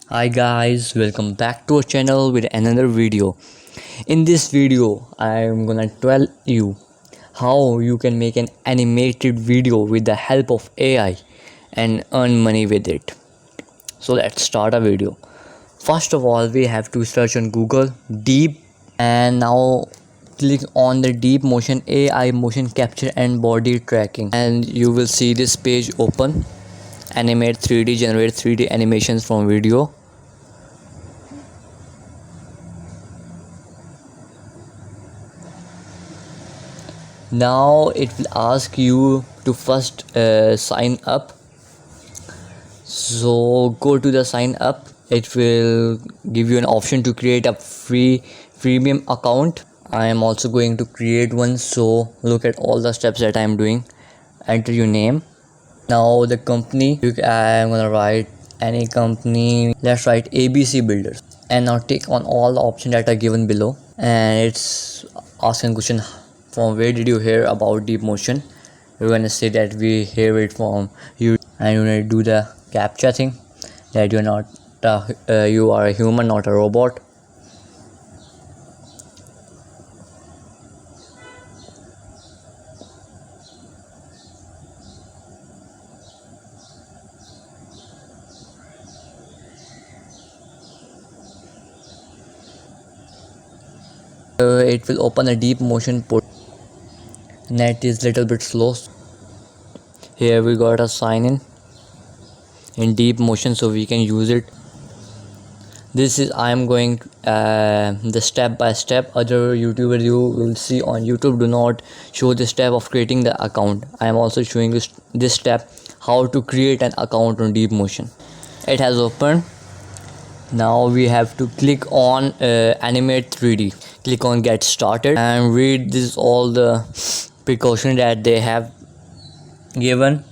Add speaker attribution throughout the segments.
Speaker 1: Hi guys, welcome back to our channel with another video. In this video, I am gonna tell you how you can make an animated video with the help of AI and earn money with it. So let's start a video. First of all, we have to search on Google Deep and now click on the Deep Motion AI motion capture and body tracking and you will see this page open. Animate 3D, generate 3D animations from video. Now it will ask you to first sign up, so go to the sign up. It will give you an option to create a free premium account. I am also going to create one, so look at all the steps that I am doing. Enter your name. Now the company, I am gonna write any company. Let's write ABC Builders, and now tick on all the options that are given below, and it's asking question, from where did you hear about Deep Motion? You're gonna say that we hear it from you, and you're gonna do the captcha thing, that you're not you are a human, not a robot. It will open a Deep Motion port. Net is little bit slow. Here we got a sign in Deep Motion, so we can use it. This is I am going the step by step. Other YouTubers you will see on YouTube do not show the step of creating the account. I am also showing this step, how to create an account on Deep Motion. It has opened. Now we have to click on animate 3D. Click on get started and read this all the precaution that they have given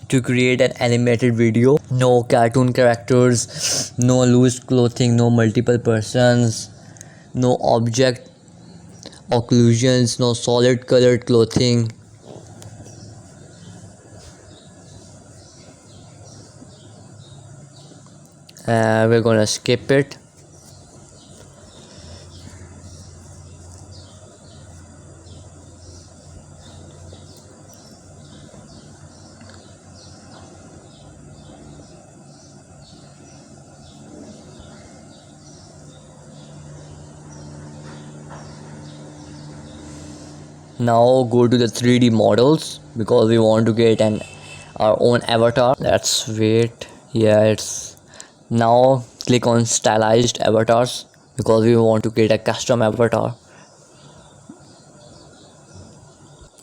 Speaker 1: to create an animated video. No cartoon characters, no loose clothing, no multiple persons, no object occlusions, no solid colored clothing. We're gonna skip it. Now go to the 3D models because we want to get our own avatar. Let's wait. Yeah, it's now click on stylized avatars because we want to create a custom avatar.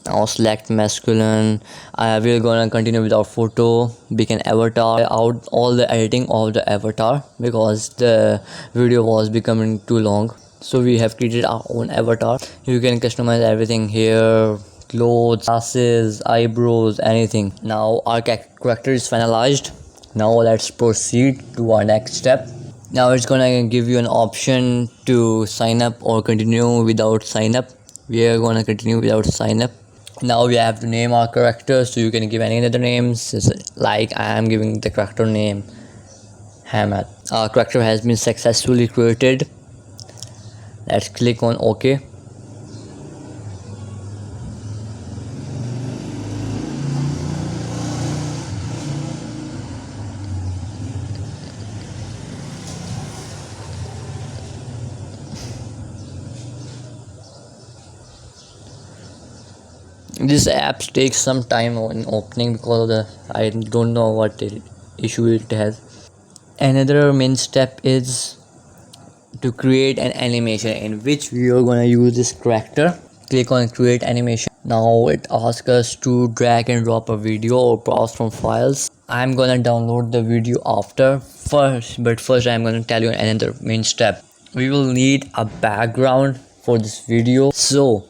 Speaker 1: Now select masculine. We're gonna continue with our photo. We can avatar out all the editing of the avatar because the video was becoming too long, so we have created our own avatar. You can customize everything here: clothes, glasses, eyebrows, anything. Now our character is finalized. Now let's proceed to our next step. Now it's gonna give you an option to sign up or continue without sign up. We are gonna continue without sign up. Now we have to name our character, so you can give any other names. Like I am giving the character name Hamad. Our character has been successfully created. Let's click on OK. This app takes some time in opening because of the I don't know what issue it has. Another main step is to create an animation in which we are gonna use this character. Click on create animation. Now it asks us to drag and drop a video or browse from files. I'm gonna download the video after first, but first I'm gonna tell you another main step. We will need a background for this video, so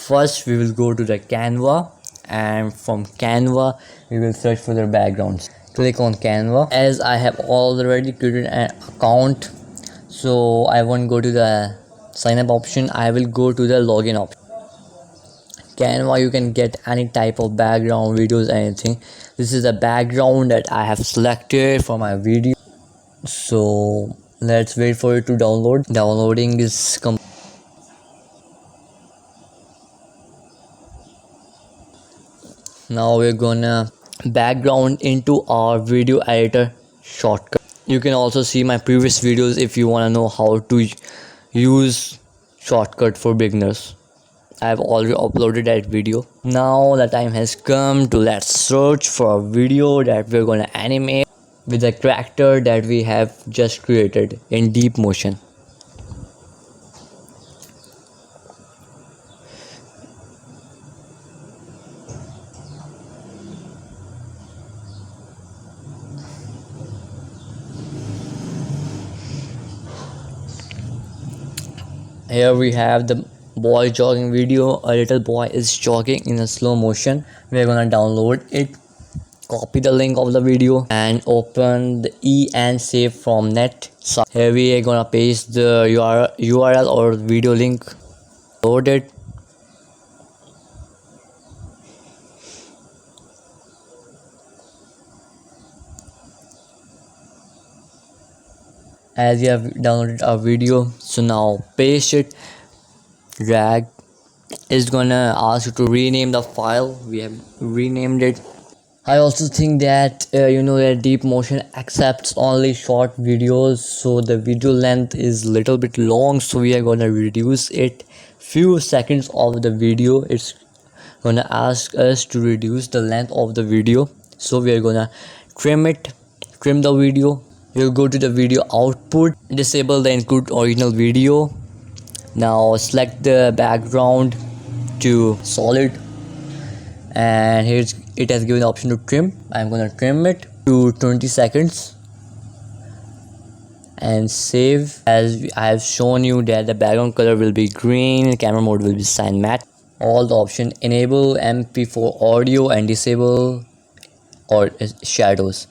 Speaker 1: first we will go to the Canva, and from Canva we will search for the backgrounds. Click on Canva. As I have already created an account, so I won't go to the sign up option. I will go to the login option. Canva, you can get any type of background, videos, anything. This is a background that I have selected for my video. So let's wait for it to download. Downloading is now we're gonna background into our video editor shortcut. You can also see my previous videos if you want to know how to use shortcut for beginners. I've already uploaded that video. Now the time has come to let's search for a video that we're gonna animate with the character that we have just created in deep motion. Here we have the boy jogging video. A little boy is jogging in a slow motion. We're gonna download it, copy the link of the video and open the and save from net. So here we are gonna paste the URL or video link. Load it. As you have downloaded our video, so now paste it, drag. It's gonna ask you to rename the file. We have renamed it. I also think that that deep motion accepts only short videos, so the video length is little bit long, so we are gonna reduce it few seconds of the video. It's gonna ask us to reduce the length of the video, so we are gonna trim the video. We'll go to the video output, disable the include original video. Now select the background to solid, and here's it has given the option to trim. I'm gonna trim it to 20 seconds and save. As I have shown you that the background color will be green, camera mode will be cyan matte. All the option enable MP4 audio and disable or shadows.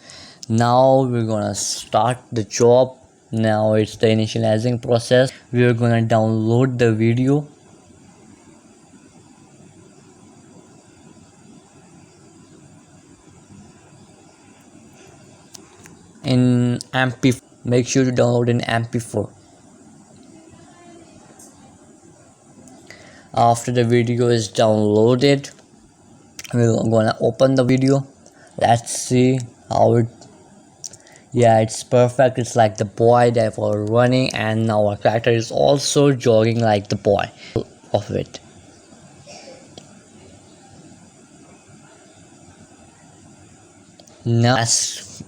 Speaker 1: Now we're gonna start the job. Now it's the initializing process. We're gonna download the video. In MP4, make sure to download in MP4. After the video is downloaded, we're gonna open the video. Let's see how it. Yeah, it's perfect. It's like the boy that was running, and now our character is also jogging like the boy of it. Now let's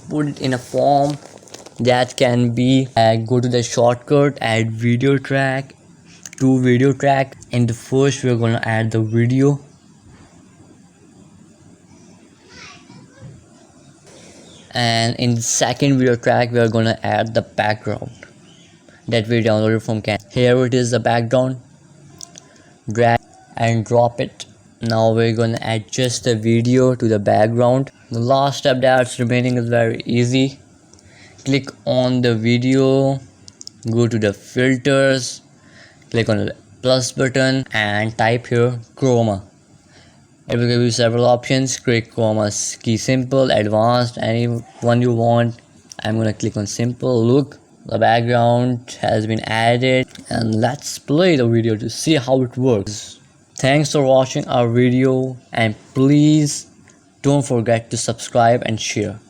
Speaker 1: put it in a form that can be go to the shortcut, add video track, to video track. In the first we're gonna add the video, and in the second video track we are gonna add the background that we downloaded from Canva. Here it is, the background. Drag and drop it. Now we're gonna adjust the video to the background. The last step that's remaining is very easy. Click on the video, go to the filters, click on the plus button and type here chroma. It will give you several options. Click chroma key, simple, advanced, any one you want. I'm gonna click on simple. Look, the background has been added, and let's play the video to see how it works. Thanks for watching our video, and please don't forget to subscribe and share.